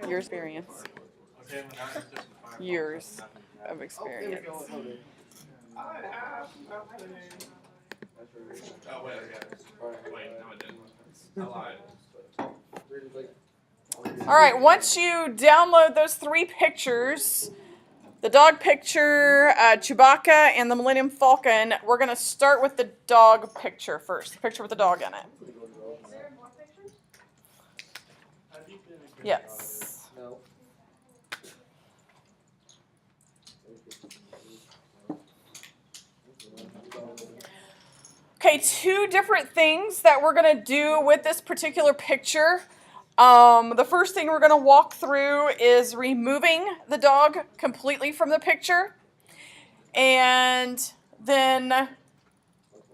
Your experience. Years of experience. All right, once you download those 3 pictures, the dog picture, Chewbacca, and the Millennium Falcon, we're going to start with the dog picture first, the picture with the dog in it. Yes. Okay, 2 different things that we're going to do with this particular picture. The first thing we're going to walk through is removing the dog completely from the picture. And then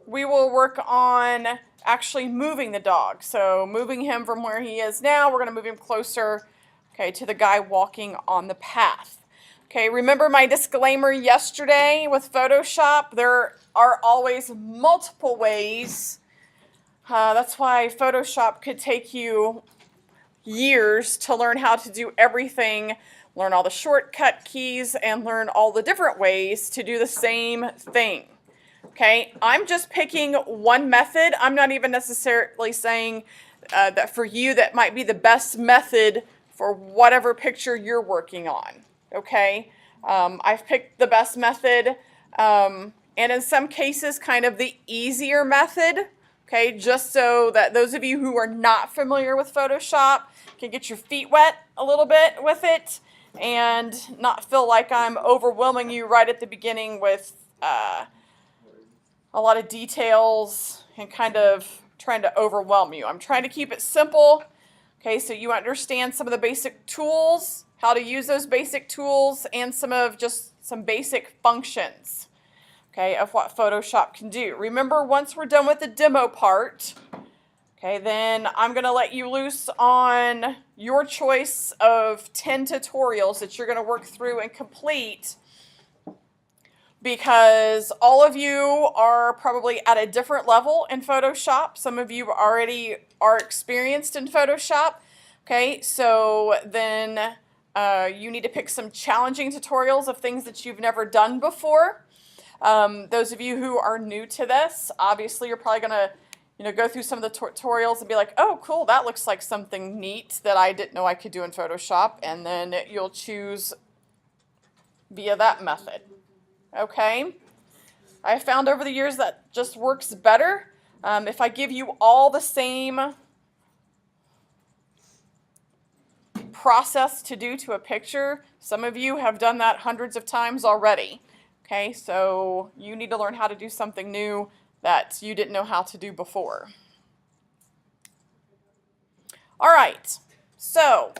we will work on actually moving the dog. So moving him from where he is now, we're going to move him closer, okay, to the guy walking on the path. Okay, remember my disclaimer yesterday with Photoshop? There are always multiple ways. That's why Photoshop could take you years to learn how to do everything, learn all the shortcut keys, and learn all the different ways to do the same thing. Okay, I'm just picking one method. I'm not even necessarily saying that for you that might be the best method for whatever picture you're working on. Okay, I've picked the best method, and in some cases kind of the easier method. Okay, just so that those of you who are not familiar with Photoshop can get your feet wet a little bit with it and not feel like I'm overwhelming you right at the beginning with a lot of details and kind of trying to overwhelm you. I'm trying to keep it simple, okay, so you understand some of the basic tools, how to use those basic tools, and some basic functions, okay, of what Photoshop can do. Remember, once we're done with the demo part, okay, then I'm going to let you loose on your choice of 10 tutorials that you're going to work through and complete, because all of you are probably at a different level in Photoshop. Some of you already are experienced in Photoshop. Okay, so then you need to pick some challenging tutorials of things that you've never done before. Those of you who are new to this, obviously you're probably going to go through some of the tutorials and be like, oh, cool, that looks like something neat that I didn't know I could do in Photoshop. And then you'll choose via that method. Okay? I found over the years that just works better. If I give you all the same process to do to a picture, some of you have done that hundreds of times already. Okay, so you need to learn how to do something new that you didn't know how to do before. All right, so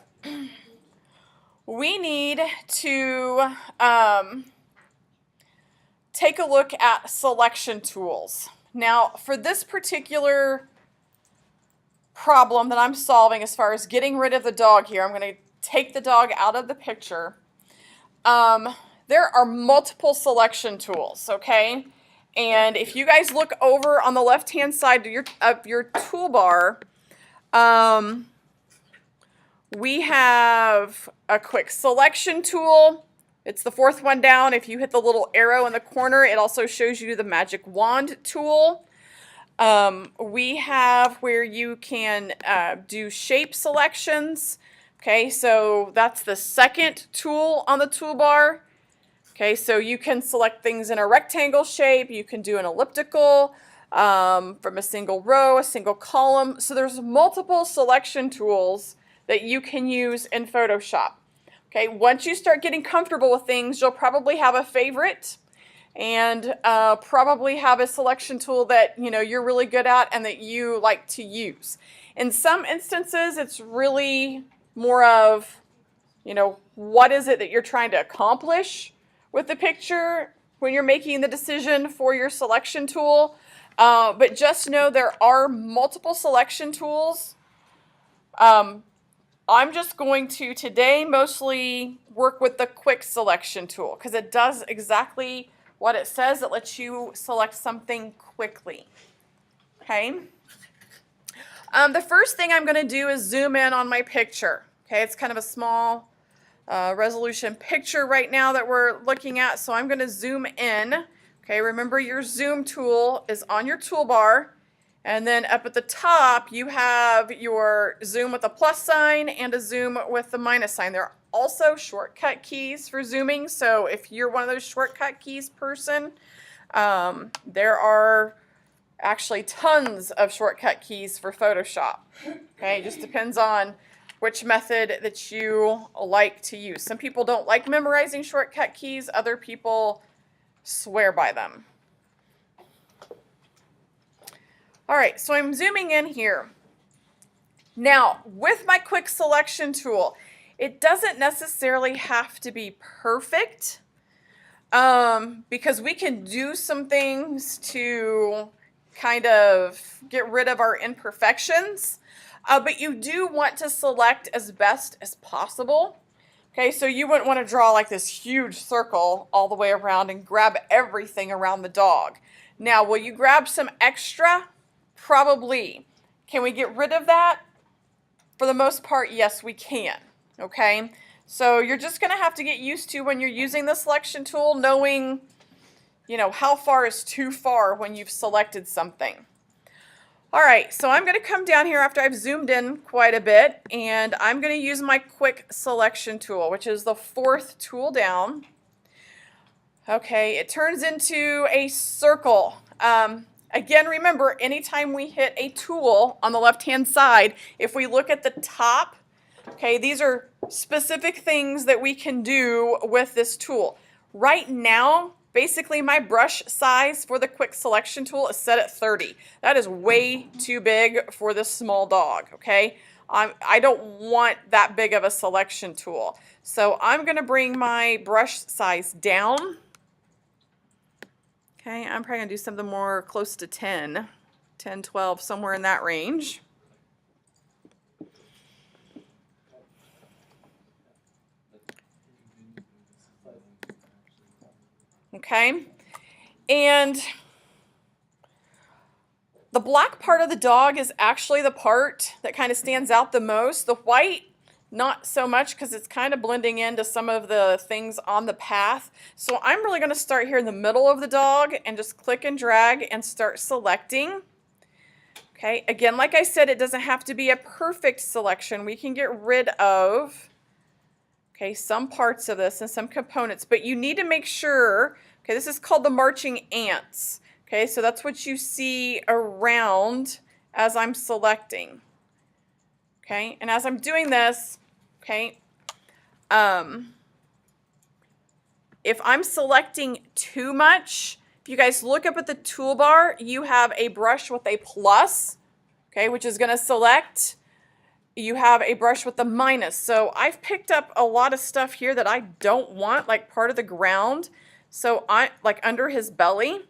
we need to take a look at selection tools. Now, for this particular problem that I'm solving as far as getting rid of the dog here, I'm going to take the dog out of the picture. There are multiple selection tools, okay? And if you guys look over on the left-hand side of your toolbar, we have a quick selection tool. It's the 4th one down. If you hit the little arrow in the corner, it also shows you the magic wand tool. We have where you can do shape selections. Okay, so that's the 2nd tool on the toolbar. Okay, so you can select things in a rectangle shape. You can do an elliptical from a single row, a single column. So there's multiple selection tools that you can use in Photoshop. Okay, once you start getting comfortable with things, you'll probably have a favorite and probably have a selection tool that you're really good at and that you like to use. In some instances, it's really more of, what is it that you're trying to accomplish with the picture when you're making the decision for your selection tool. But just know there are multiple selection tools. I'm just going to today mostly work with the quick selection tool because it does exactly what it says. It lets you select something quickly. Okay. The first thing I'm going to do is zoom in on my picture. Okay, it's kind of a small resolution picture right now that we're looking at, so I'm going to zoom in. Okay, remember your zoom tool is on your toolbar, and then up at the top you have your zoom with a plus sign and a zoom with the minus sign. There are also shortcut keys for zooming, so if you're one of those shortcut keys person, there are actually tons of shortcut keys for Photoshop. Okay, it just depends on which method that you like to use. Some people don't like memorizing shortcut keys, other people swear by them. All right, so I'm zooming in here. Now, with my quick selection tool, it doesn't necessarily have to be perfect, because we can do some things to kind of get rid of our imperfections, but you do want to select as best as possible. Okay, so you wouldn't want to draw like this huge circle all the way around and grab everything around the dog. Now, will you grab some extra? Probably. Can we get rid of that? For the most part, yes, we can. Okay, so you're just going to have to get used to, when you're using the selection tool, knowing, you know, how far is too far when you've selected something. All right, so I'm going to come down here after I've zoomed in quite a bit, and I'm going to use my quick selection tool, which is the 4th tool down. Okay, it turns into a circle. Again, remember, anytime we hit a tool on the left-hand side, if we look at the top, okay, these are specific things that we can do with this tool. Right now, basically my brush size for the quick selection tool is set at 30. That is way too big for this small dog, okay? I don't want that big of a selection tool. So I'm going to bring my brush size down. Okay, I'm probably going to do something more close to 10, 12, somewhere in that range. Okay, and the black part of the dog is actually the part that kind of stands out the most. The white, not so much, because it's kind of blending into some of the things on the path. So I'm really going to start here in the middle of the dog and just click and drag and start selecting. Okay, again, like I said, it doesn't have to be a perfect selection. We can get rid of, okay, some parts of this and some components, but you need to make sure, okay, this is called the marching ants. Okay, so that's what you see around as I'm selecting. Okay, and as I'm doing this, okay, if I'm selecting too much, if you guys look up at the toolbar, you have a brush with a plus, okay, which is going to select. You have a brush with the minus. So I've picked up a lot of stuff here that I don't want, like part of the ground. So like under his belly.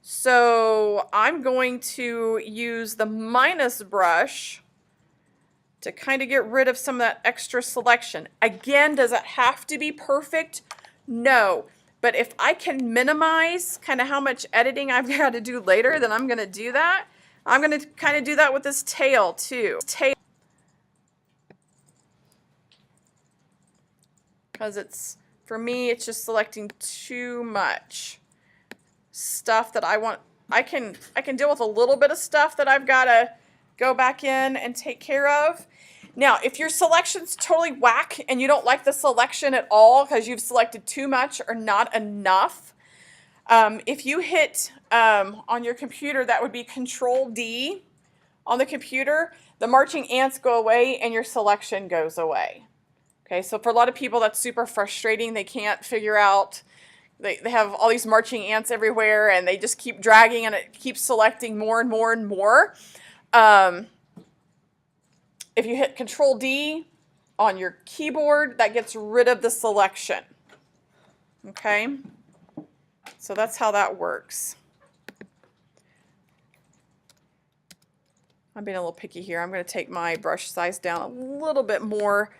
So I'm going to use the minus brush to kind of get rid of some of that extra selection. Again, does it have to be perfect? No. But if I can minimize kind of how much editing I've got to do later, then I'm going to do that. I'm going to kind of do that with this tail too. Because it's, for me, it's just selecting too much stuff that I want. I can deal with a little bit of stuff that I've got to go back in and take care of. Now, if your selection's totally whack and you don't like the selection at all because you've selected too much or not enough, if you hit on your computer, that would be Control D on the computer, the marching ants go away and your selection goes away. Okay, so for a lot of people that's super frustrating. They can't figure out, they have all these marching ants everywhere and they just keep dragging and it keeps selecting more and more and more. If you hit Control D on your keyboard, that gets rid of the selection. Okay, so that's how that works. I'm being a little picky here. I'm going to take my brush size down a little bit more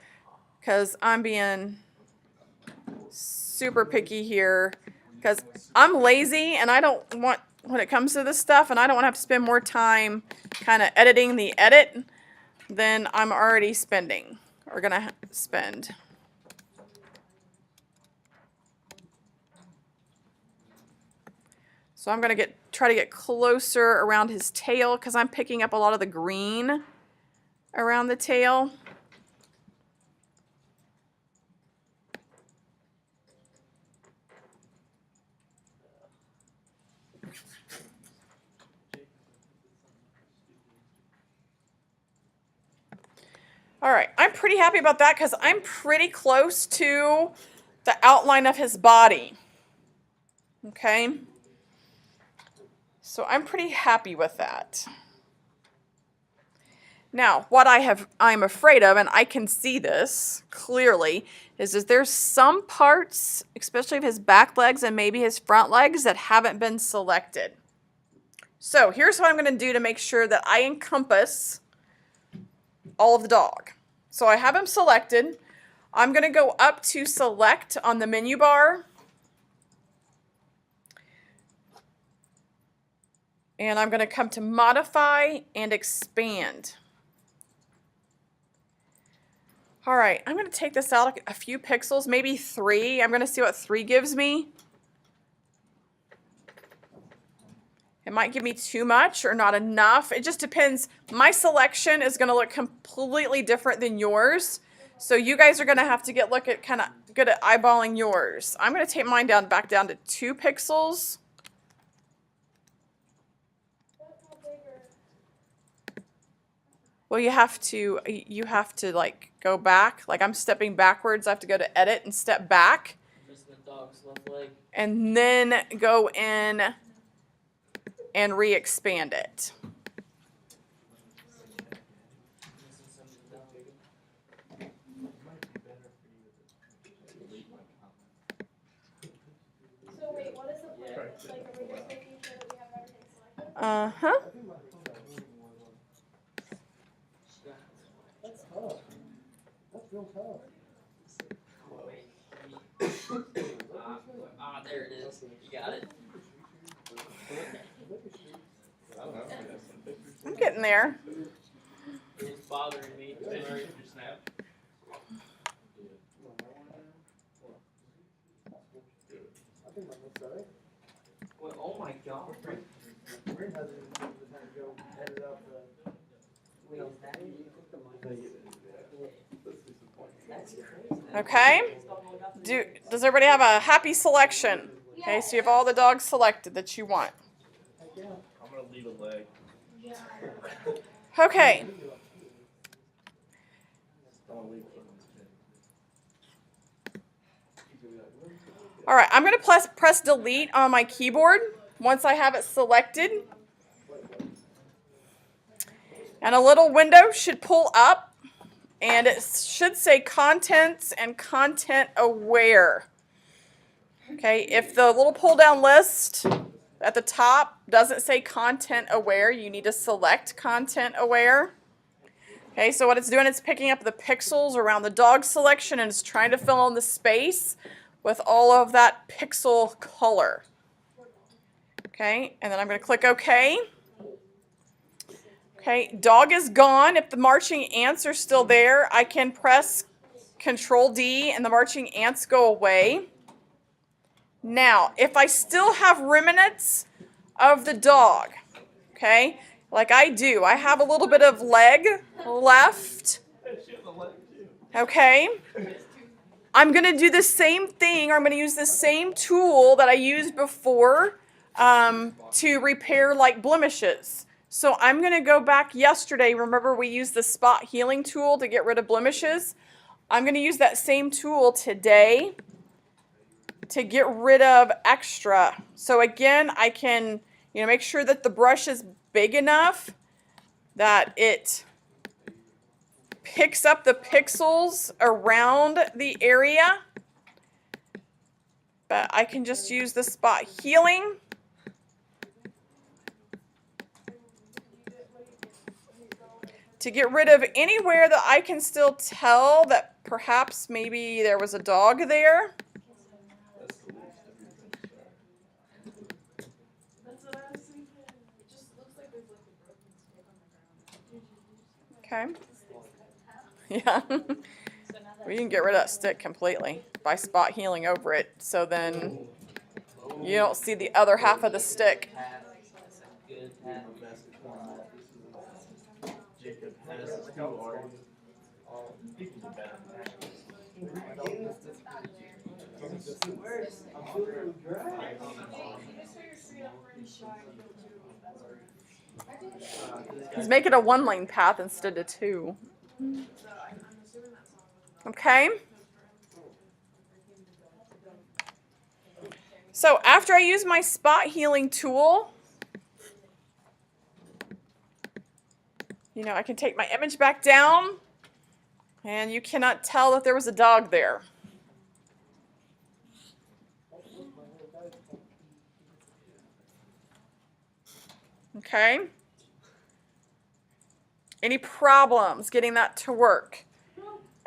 because I'm being super picky here because I'm lazy and I don't want, when it comes to this stuff, and I don't want to have to spend more time kind of editing the edit than I'm already spending. are going to spend. So I'm going to try to get closer around his tail because I'm picking up a lot of the green around the tail. All right, I'm pretty happy about that because I'm pretty close to the outline of his body. Okay. So I'm pretty happy with that. Now, what I'm afraid of, and I can see this clearly, is there's some parts, especially of his back legs and maybe his front legs, that haven't been selected. So here's what I'm going to do to make sure that I encompass all of the dog. So I have him selected. I'm going to go up to select on the menu bar. And I'm going to come to modify and expand. All right, I'm going to take this out a few pixels, maybe 3. I'm going to see what 3 gives me. It might give me too much or not enough. It just depends. My selection is going to look completely different than yours. So you guys are going to have to look at kind of good at eyeballing yours. I'm going to take mine back down to 2 pixels. Well, you have to like go back. Like I'm stepping backwards. I have to go to edit and step back. And then go in and re-expand it. So wait, what is the plan? Like, are we just making sure that we have everything selected? Uh-huh. That's tough. That's real tough. There it is. You got it. I'm getting there. It's bothering me. Well, oh my God. Okay. Does everybody have a happy selection? Okay, so you have all the dogs selected that you want. I'm gonna leave a leg. Okay. All right, I'm going to press delete on my keyboard once I have it selected. And a little window should pull up, and it should say contents and content aware. Okay, if the little pull down list at the top doesn't say content aware, you need to select content aware. Okay, so what it's doing, it's picking up the pixels around the dog selection and it's trying to fill in the space with all of that pixel color. Okay, and then I'm going to click OK. Okay, dog is gone. If the marching ants are still there, I can press Control D and the marching ants go away. Now, if I still have remnants of the dog, okay, like I do, I have a little bit of leg left, okay, I'm going to do the same thing, or I'm going to use the same tool that I used before to repair like blemishes. So I'm going to go back yesterday. Remember we used the spot healing tool to get rid of blemishes? I'm going to use that same tool today to get rid of extra. So again, I can, make sure that the brush is big enough that it picks up the pixels around the area. But I can just use the spot healing. To get rid of anywhere that I can still tell that perhaps maybe there was a dog there. Okay. Yeah. you can get rid of that stick completely by spot healing over it. So then you don't see the other half of the stick. That's a good hat. Jacob has two arms. He can do better. He's making a 1-lane path instead of 2. Okay. So after I use my spot healing tool, I can take my image back down, and you cannot tell that there was a dog there. Okay. Any problems getting that to work?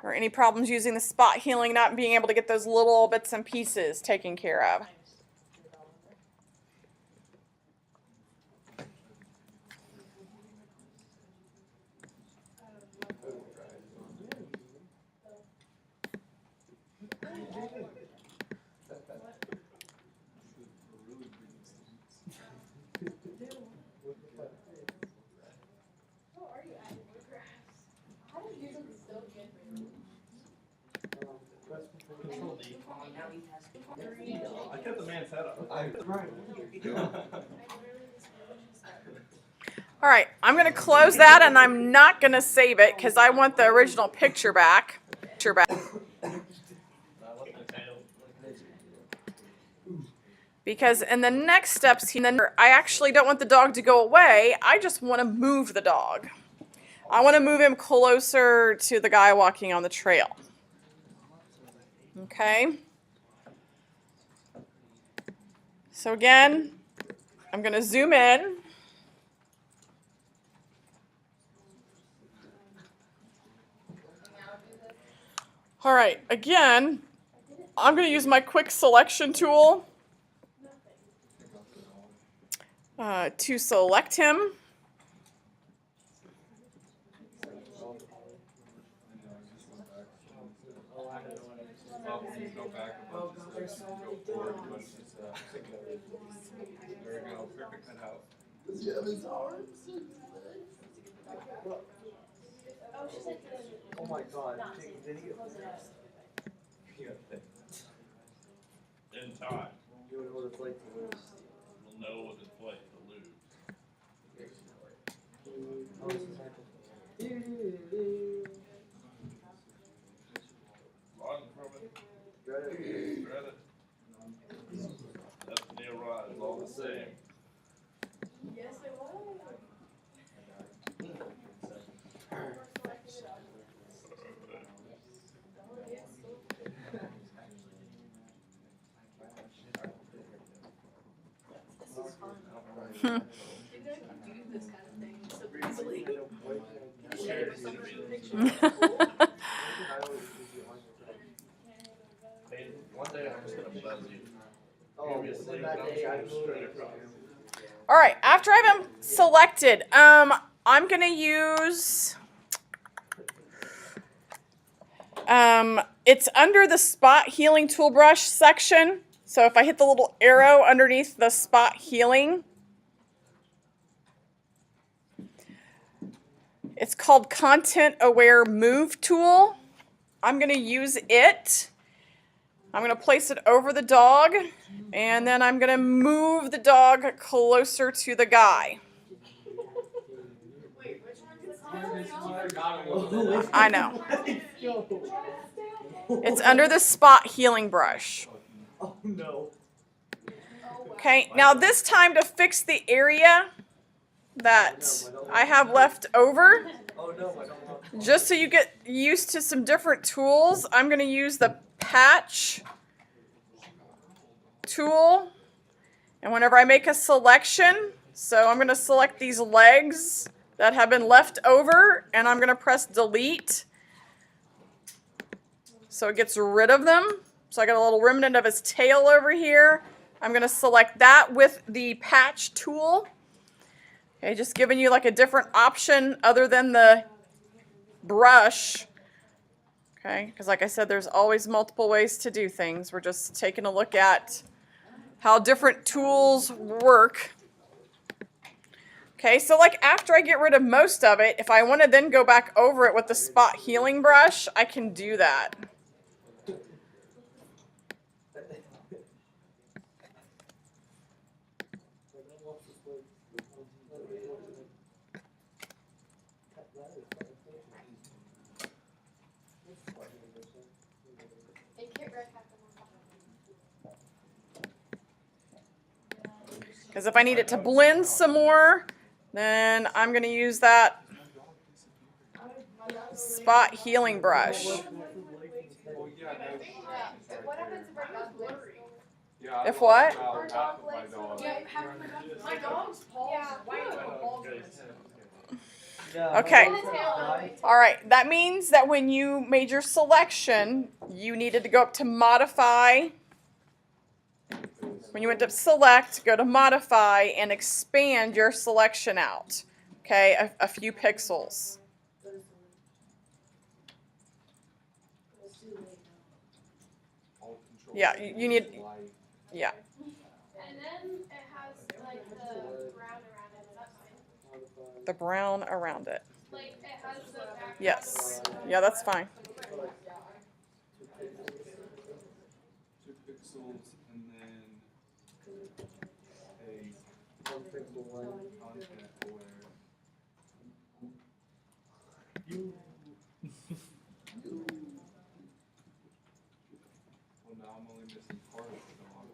Or any problems using the spot healing, not being able to get those little bits and pieces taken care of? Control D. I kept the man's head up. All right, I'm going to close that, and I'm not going to save it because I want the original picture back. Because in the next steps here, I actually don't want the dog to go away. I just want to move the dog. I want to move him closer to the guy walking on the trail. Okay. So again, I'm going to zoom in. All right, again, I'm going to use my quick selection tool to select him. Oh my god. In time. You would know what it's like to lose. We'll know what it's like to lose. Run from it. Shred it. That's near right. It's all the same. Yes, it was. One day I'm just gonna bless you. All right, after I have him selected, I'm going to use, it's under the spot healing tool brush section. So if I hit the little arrow underneath the spot healing, it's called Content Aware Move Tool. I'm going to use it. I'm going to place it over the dog, and then I'm going to move the dog closer to the guy. Wait, which one? I know. It's under the spot healing brush. Oh no. Okay, now this time to fix the area that I have left over, Oh no, I don't want. just so you get used to some different tools, I'm going to use the patch tool. And whenever I make a selection, so I'm going to select these legs that have been left over, and I'm going to press delete. So it gets rid of them. So I got a little remnant of his tail over here. I'm going to select that with the patch tool. Okay, just giving you like a different option other than the brush. Okay, because like I said, there's always multiple ways to do things. We're just taking a look at how different tools work. Okay, so like after I get rid of most of it, if I want to then go back over it with the spot healing brush, I can do that. It can't break half the Because if I need it to blend some more, then I'm going to use that spot healing brush. Yeah. What happens if our dog licks? If what? Our dog licks? My dog's paws white like a ball. Okay. All right. That means that when you made your selection, you needed to go up to modify. When you went to select, go to modify and expand your selection out. Okay, a few pixels. Yeah, you need, yeah. And then it has like the brown around it. Is that fine? The brown around it. Like it has the back. Yes. Yeah, that's fine. 2 pixels and then a content aware. Well, now I'm only missing part of the dog.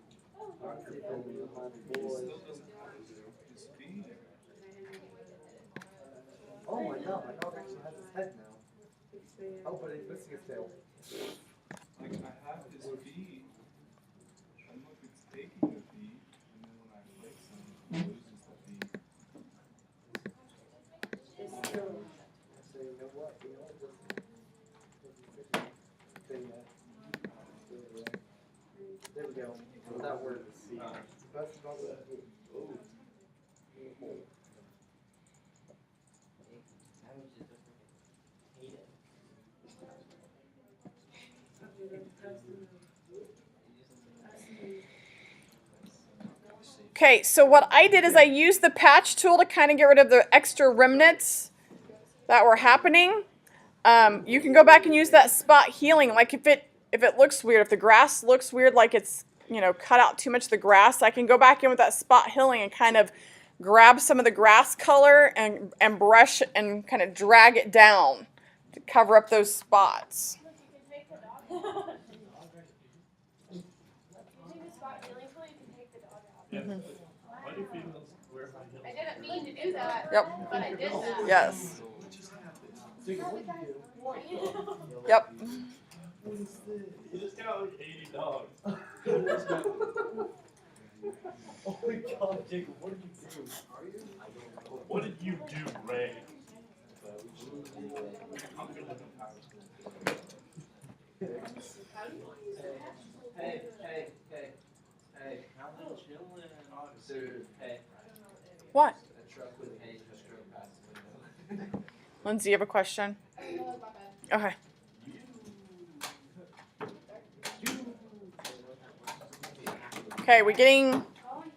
He still doesn't have his feet. Oh my god, my dog actually has his head now. Oh, but it's missing his tail. Like, I have his feet. And look, it's taking the feet. And then when I place them, it loses the feet. So you know what? We all just there we go. That word is C. That's about it. Okay, so what I did is I used the patch tool to kind of get rid of the extra remnants that were happening. You can go back and use that spot healing. Like if it looks weird, if the grass looks weird, like it's, you know, cut out too much of the grass, I can go back in with that spot healing and kind of grab some of the grass color and brush and kind of drag it down to cover up those spots. Look, you can take the dog out. Using the spot healing tool, you can take the dog out. Why do females wear high heels? I didn't mean to do that. Yep. But I did that. Yes. Yep. You just got like 80 dogs. Oh my god, Jacob, what did you do? What did you do, Ray? Hey, how they chilling, officer? Hey. What? A truck with a haze just drove past the window. Lindsay, you have a question? No, my bad. Okay. Okay, we're getting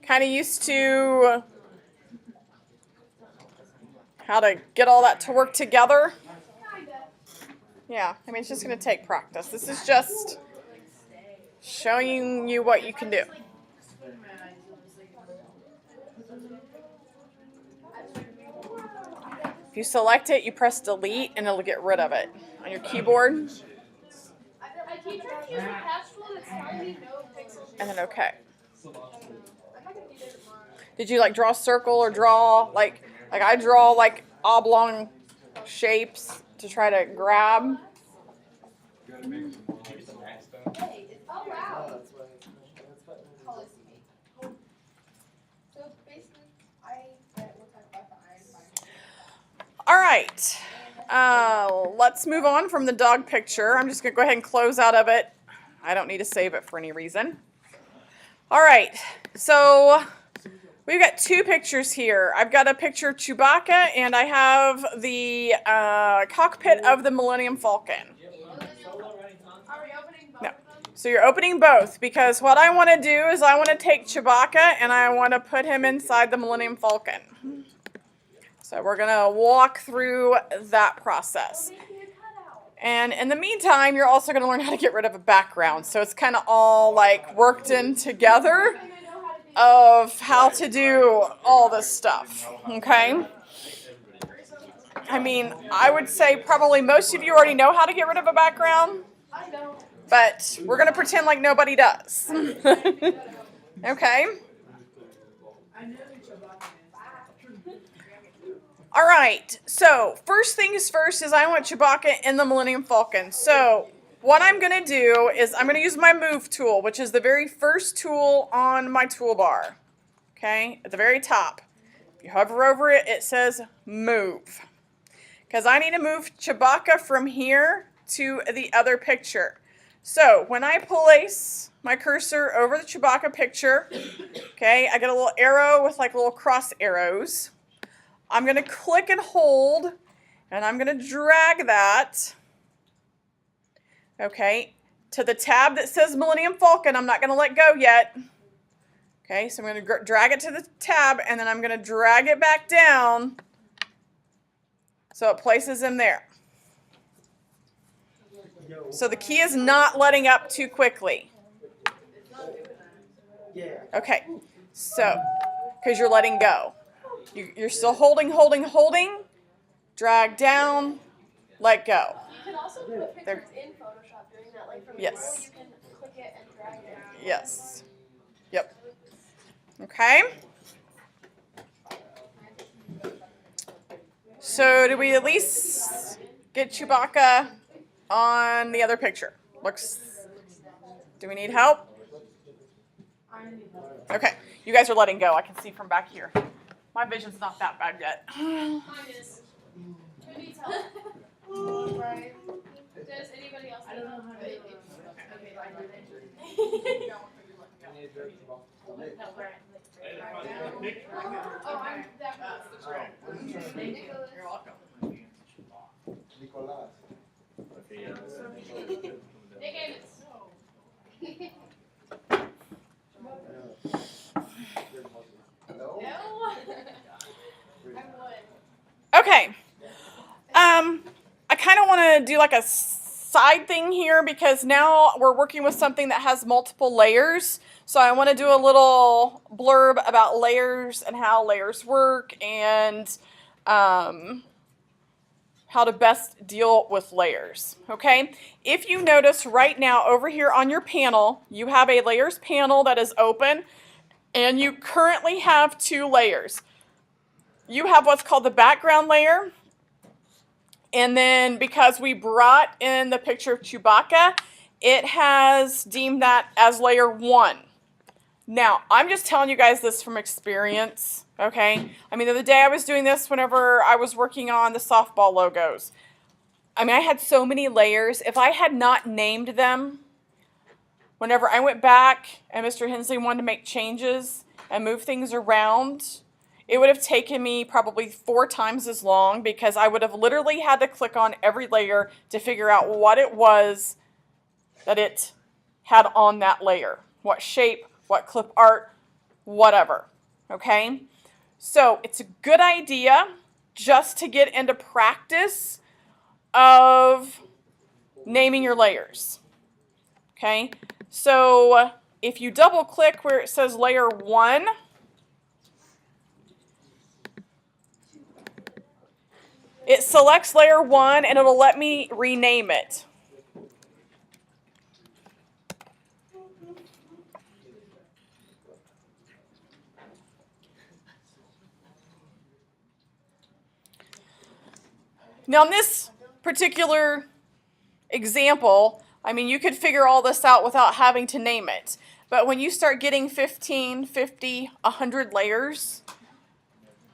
kind of used to how to get all that to work together. Kinda. Yeah, I mean, it's just going to take practice. This is just showing you what you can do. If you select it, you press delete and it'll get rid of it on your keyboard. I keep trying to use the patch tool that's telling me no pixels. And then okay. I'm not gonna do that tomorrow. Did you like draw a circle or draw like I draw like oblong shapes to try to grab? You gotta make some more Hey, it's, oh wow. That's what Call it me. So basically, we'll talk about the iron binder. All right. Let's move on from the dog picture. I'm just going to go ahead and close out of it. I don't need to save it for any reason. All right. So we've got 2 pictures here. I've got a picture of Chewbacca, and I have the cockpit of the Millennium Falcon. So you're opening both, because what I want to do is I want to take Chewbacca and I want to put him inside the Millennium Falcon. So we're going to walk through that process. And in the meantime, you're also going to learn how to get rid of a background. So it's kind of all like worked in together of how to do all this stuff. Okay? I mean, I would say probably most of you already know how to get rid of a background. I know. But we're going to pretend like nobody does. Okay? All right. So first things first is I want Chewbacca in the Millennium Falcon. So what I'm going to do is I'm going to use my Move tool, which is the very first tool on my toolbar. Okay? At the very top. If you hover over it, it says Move. Because I need to move Chewbacca from here to the other picture. So when I place my cursor over the Chewbacca picture, okay, I get a little arrow with like little cross arrows. I'm going to click and hold, and I'm going to drag that, okay, to the tab that says Millennium Falcon. I'm not going to let go yet. Okay, so I'm going to drag it to the tab, and then I'm going to drag it back down so it places him there. So the key is not letting up too quickly. Okay, so, because you're letting go. You're still holding, drag down, let go. You can also put pictures in Photoshop doing that, like from Yes. you can click it and drag it. Yes. Yep. Okay. So did we at least get Chewbacca on the other picture? Do we need help? Okay, you guys are letting go. I can see from back here. My vision's not that bad yet. Mine is. Who needs help? Right. Does anybody else need help? Oh, I'm definitely. You're welcome. Nick Amos. No. I would. Okay. I kind of want to do like a side thing here because now we're working with something that has multiple layers. So I want to do a little blurb about layers and how layers work and how to best deal with layers. Okay. If you notice right now over here on your panel, you have a layers panel that is open and you currently have two layers. You have what's called the background layer. And then because we brought in the picture of Chewbacca, it has deemed that as layer 1. Now, I'm just telling you guys this from experience, okay? I mean, the other day I was doing this whenever I was working on the softball logos. I mean, I had so many layers. If I had not named them, whenever I went back and Mr. Hensley wanted to make changes and move things around, it would have taken me probably 4 times as long because I would have literally had to click on every layer to figure out what it was that it had on that layer. What shape, what clip art, whatever. Okay? So it's a good idea just to get into practice of naming your layers. Okay? So if you double click where it says layer 1, it selects layer 1 and it'll let me rename it. Now in this particular example, I mean, you could figure all this out without having to name it. But when you start getting 15, 50, 100 layers,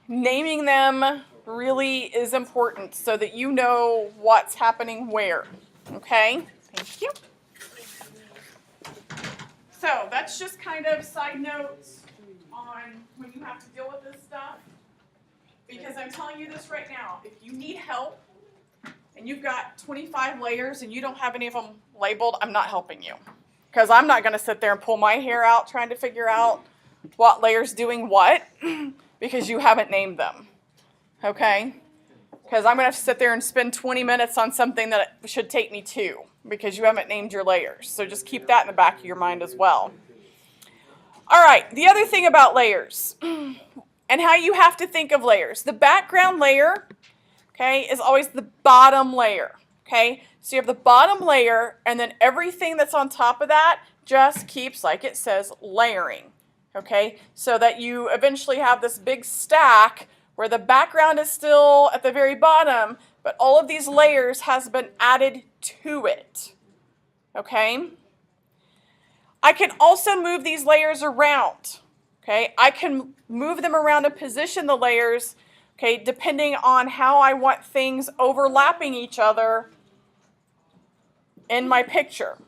naming them really is important so that you know what's happening where. Okay? Thank you. So that's just kind of side notes on when you have to deal with this stuff. Because I'm telling you this right now, if you need help and you've got 25 layers and you don't have any of them labeled, I'm not helping you. because I'm not going to sit there and pull my hair out trying to figure out what layer's doing what because you haven't named them. Okay? Because I'm going to have to sit there and spend 20 minutes on something that should take me 2 because you haven't named your layers. So just keep that in the back of your mind as well. All right, the other thing about layers and how you have to think of layers. The background layer, okay, is always the bottom layer, okay? So you have the bottom layer, and then everything that's on top of that just keeps, like it says, layering, okay? So that you eventually have this big stack where the background is still at the very bottom, but all of these layers has been added to it, okay? I can also move these layers around, okay? I can move them around and position the layers, okay, depending on how I want things overlapping each other in my picture.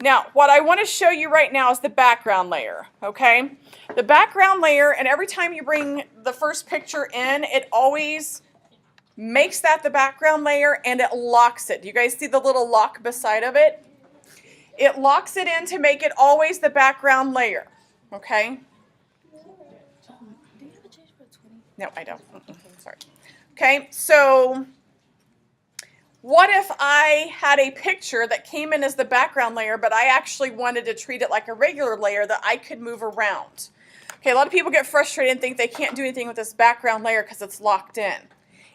Now, what I want to show you right now is the background layer, okay? The background layer, and every time you bring the first picture in, it always makes that the background layer and it locks it. Do you guys see the little lock beside of it? It locks it in to make it always the background layer, okay? No, I don't. Sorry. Okay, so what if I had a picture that came in as the background layer, but I actually wanted to treat it like a regular layer that I could move around? Okay, a lot of people get frustrated and think they can't do anything with this background layer because it's locked in.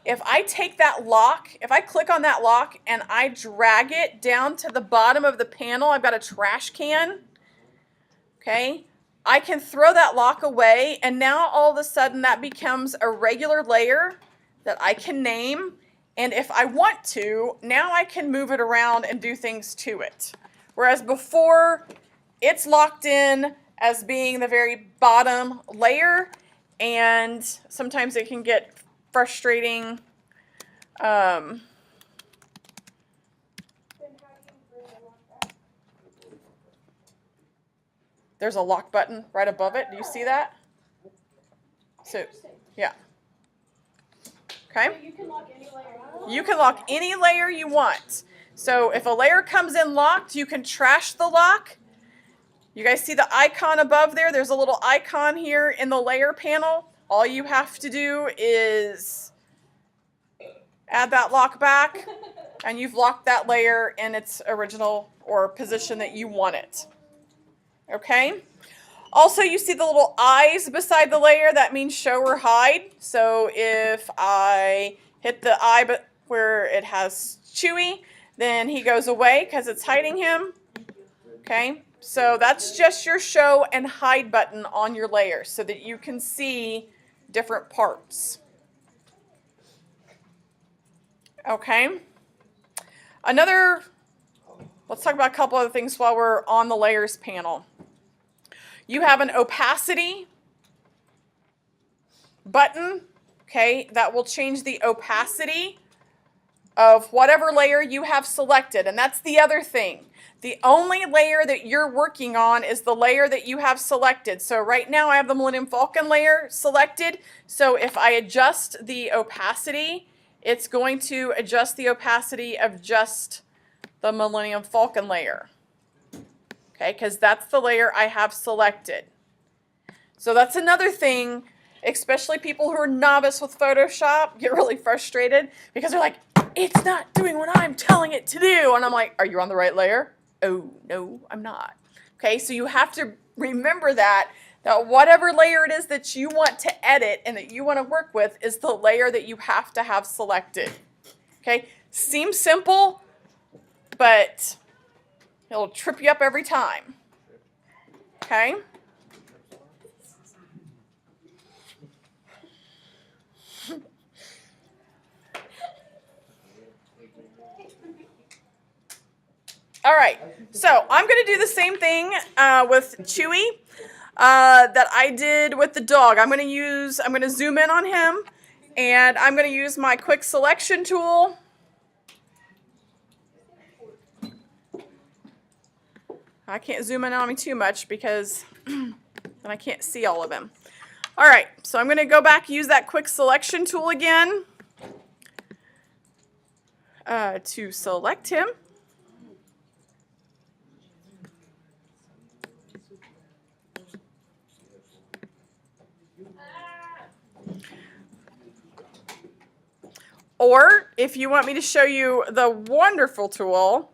If I take that lock, if I click on that lock and I drag it down to the bottom of the panel, I've got a trash can, okay? I can throw that lock away, and now all of a sudden that becomes a regular layer that I can name, and if I want to, now I can move it around and do things to it. Whereas before, it's locked in as being the very bottom layer, and sometimes it can get frustrating. Then how do you bring the lock back? There's a lock button right above it. Do you see that? So, Interesting. yeah. So Okay. you can lock any layer. You can lock any layer you want. So if a layer comes in locked, you can trash the lock. You guys see the icon above there? There's a little icon here in the layer panel. All you have to do is add that lock back, and you've locked that layer in its original or position that you want it. Okay? Also, you see the little eyes beside the layer. That means show or hide. So if I hit the eye but where it has Chewy, then he goes away because it's hiding him. Okay? So that's just your show and hide button on your layer so that you can see different parts. Okay? Let's talk about a couple other things while we're on the layers panel. You have an opacity button, okay, that will change the opacity of whatever layer you have selected. And that's the other thing. The only layer that you're working on is the layer that you have selected. So right now I have the Millennium Falcon layer selected. So if I adjust the opacity, it's going to adjust the opacity of just the Millennium Falcon layer. Okay, because that's the layer I have selected. So that's another thing, especially people who are novice with Photoshop get really frustrated because they're like, it's not doing what I'm telling it to do. And I'm like, are you on the right layer? Oh, no, I'm not. Okay, so you have to remember that whatever layer it is that you want to edit and that you want to work with is the layer that you have to have selected. Okay, seems simple, but it'll trip you up every time. Okay? All right, so I'm going to do the same thing with Chewy that I did with the dog. I'm going to zoom in on him, and I'm going to use my quick selection tool. I can't zoom in on me too much because then I can't see all of him. All right, so I'm going to go back, use that quick selection tool again to select him. Or if you want me to show you the wonderful tool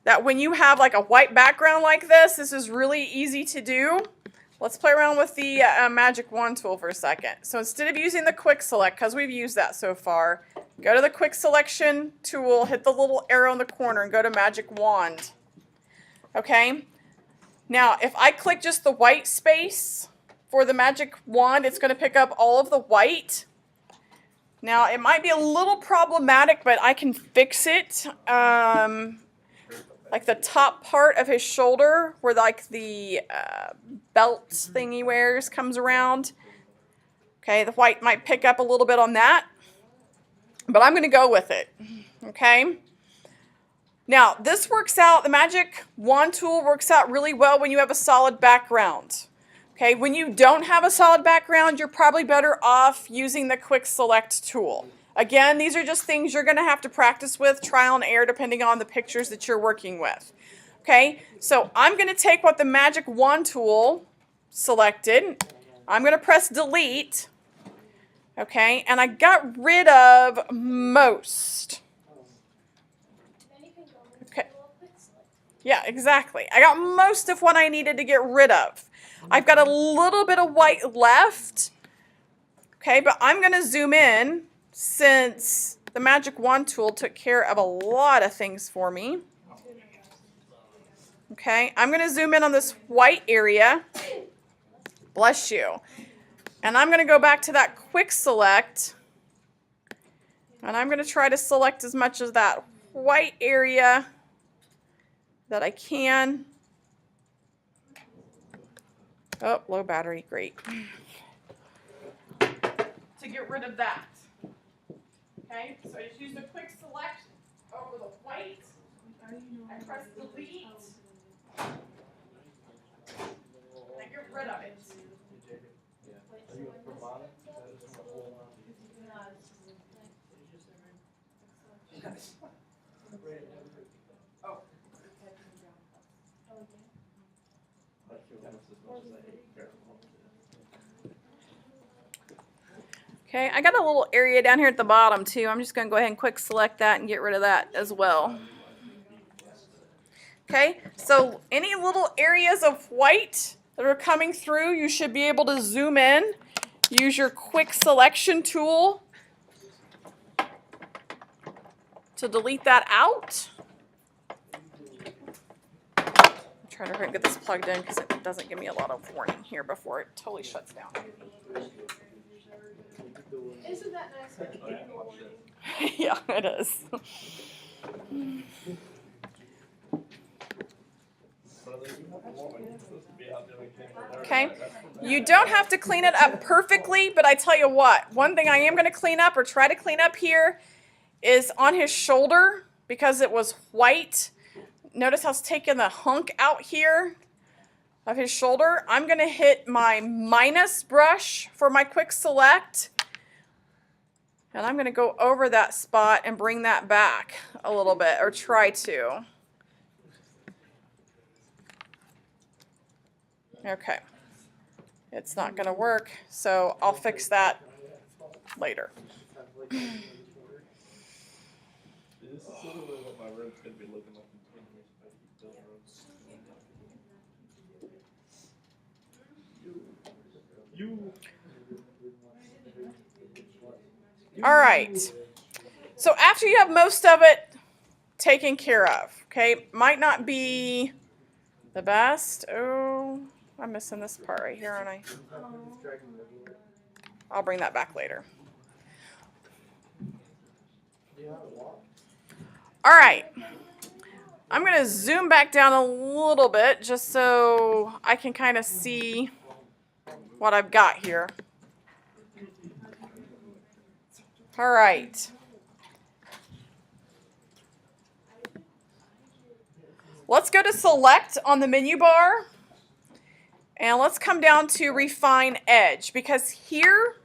that when you have like a white background like this is really easy to do. Let's play around with the Magic Wand tool for a second. So instead of using the Quick Select, because we've used that so far, go to the Quick Selection tool, hit the little arrow in the corner, and go to Magic Wand. Okay? Now, if I click just the white space for the Magic Wand, it's going to pick up all of the white. Now, it might be a little problematic, but I can fix it. Like the top part of his shoulder, where like the belt thing he wears comes around. Okay, the white might pick up a little bit on that, but I'm going to go with it. Okay. Now, this works out, the Magic Wand tool works out really well when you have a solid background. Okay, when you don't have a solid background, you're probably better off using the Quick Select tool. Again, these are just things you're going to have to practice with, trial and error, depending on the pictures that you're working with. Okay, so I'm going to take what the Magic Wand tool selected. I'm going to press delete. Okay, and I got rid of most. Okay. Yeah, exactly. I got most of what I needed to get rid of. I've got a little bit of white left. Okay, but I'm going to zoom in since the Magic Wand tool took care of a lot of things for me. Okay, I'm going to zoom in on this white area. Bless you. And I'm going to go back to that Quick Select. And I'm going to try to select as much of that white area that I can. Oh, low battery, great. To get rid of that. Okay, so I just use the Quick Select over the white. I press delete. And I get rid of it. Oh. Okay, I got a little area down here at the bottom too. I'm just going to go ahead and quick select that and get rid of that as well. Okay, so any little areas of white that are coming through, you should be able to zoom in. Use your quick selection tool to delete that out. I'm trying to get this plugged in because it doesn't give me a lot of warning here before it totally shuts down. Isn't that nice? Yeah, it is. Okay, you don't have to clean it up perfectly, but I tell you what, one thing I am going to clean up or try to clean up here is on his shoulder because it was white. Notice how it's taken the hunk out here of his shoulder. I'm going to hit my minus brush for my quick select. And I'm going to go over that spot and bring that back a little bit, or try to. Okay. It's not going to work, so I'll fix that later. This is sort of what my room's going to be looking like in 10 years if I keep building rooms. All right. So after you have most of it taken care of, okay, might not be the best. Oh, I'm missing this part right here, aren't I? I'll bring that back later. All right. I'm going to zoom back down a little bit just so I can kind of see what I've got here. All right. Let's go to Select on the menu bar. And let's come down to Refine Edge, because here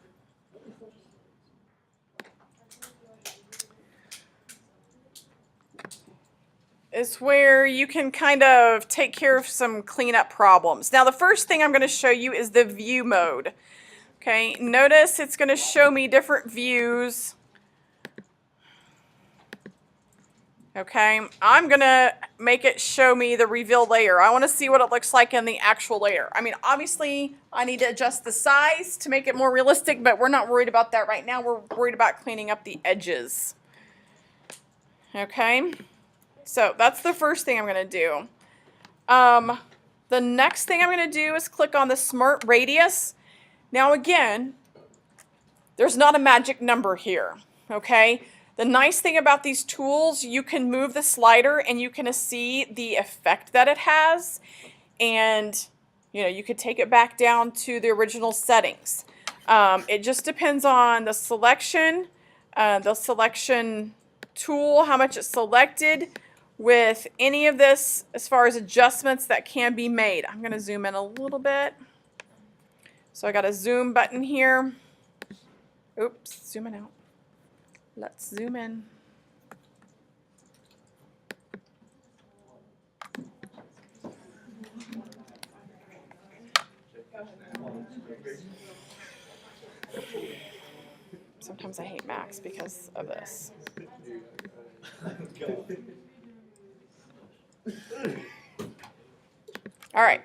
is where you can kind of take care of some cleanup problems. Now, the first thing I'm going to show you is the view mode. Okay, notice it's going to show me different views Okay, I'm gonna make it show me the reveal layer. I wanna see what it looks like in the actual layer. I mean, obviously, I need to adjust the size to make it more realistic, but we're not worried about that right now. We're worried about cleaning up the edges. Okay, so that's the first thing I'm gonna do. The next thing I'm gonna do is click on the Smart Radius. Now again, there's not a magic number here, okay? The nice thing about these tools, you can move the slider and you can see the effect that it has. And, you know, you could take it back down to the original settings. It just depends on the selection tool, how much it's selected with any of this as far as adjustments that can be made. I'm going to zoom in a little bit. So I got a zoom button here. Oops, zooming out. Let's zoom in. Sometimes I hate Macs because of this. All right.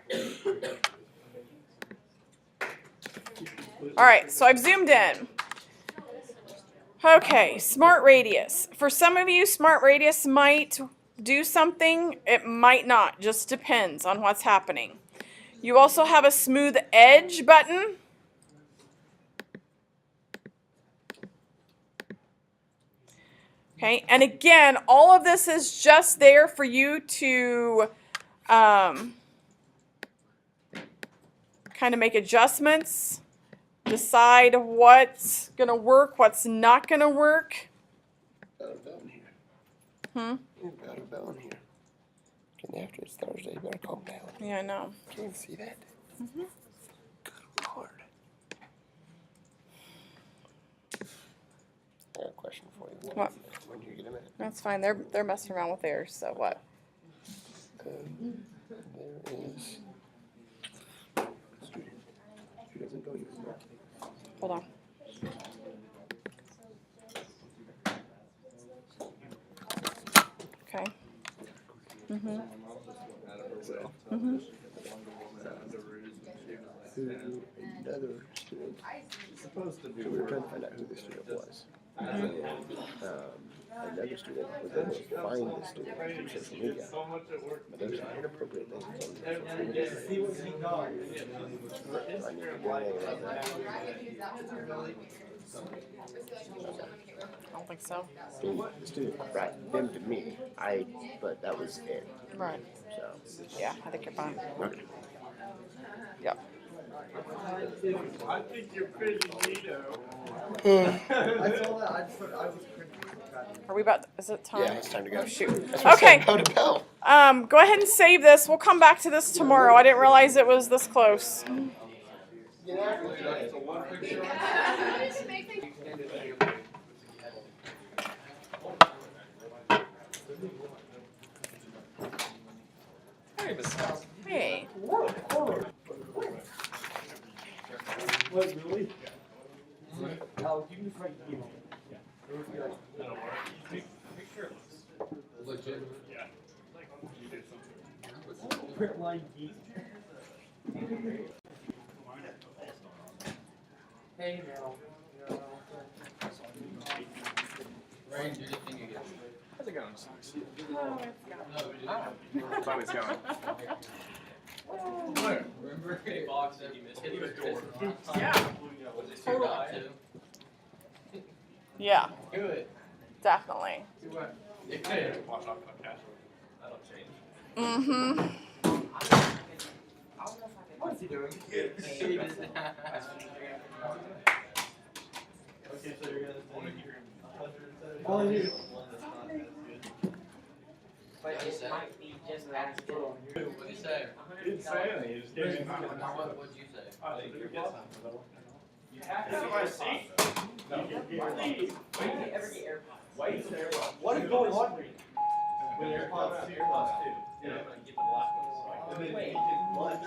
All right, so I've zoomed in. Okay, Smart Radius. For some of you, Smart Radius might do something. It might not. Just depends on what's happening. You also have a Smooth Edge button. Okay, and again, all of this is just there for you to kind of make adjustments, decide what's going to work, what's not going to work. Got a bell in here. You've got a bell in here. And after it's Thursday, you better calm down. Yeah, I know. Can you see that? Good Lord. I got a question for you. What? When you get a minute. That's fine. They're messing around with theirs, so what? There is a student who doesn't go anywhere. Hold on. Okay. Mm-hmm. Mm-hmm. Another student. Supposed to be. So we were trying to find out who the student was. And another student was able to find the student through social media. So much at work. But there's some inappropriate things on social media. See what he got. I need to go all around that. I don't think so. The student DM'd me. But that was it. Right. So. Yeah, I think you're fine. Okay. Yep. I think you're pretty neato. I saw that. I was pretty. Are we about? Is it time? Yeah, it's time to go. Oh, shoot. That's what Okay. Go to bell. Go ahead and save this. We'll come back to this tomorrow. I didn't realize it was this close. Hey. What, really? Alex, you can just write email. Legit. Print line geek. Hey, now. Rain, do the thing again. How's it going? Oh, How it's going? remember a box that you missed? He was door. Yeah. Was it 2.2? Yeah, Good. definitely. Yeah. Watch off my cash. That'll change. Mm-hmm. What's he doing? Okay, so you're gonna All I need. What'd you say? What'd you say? He didn't say anything. He just gave me a number. What'd you say? Oh, so you get something. You have to have my seat. No. Please. Wait. What is going on? When AirPods 2 plus 2. Yeah, I'm gonna get the black ones. And then you get lunch.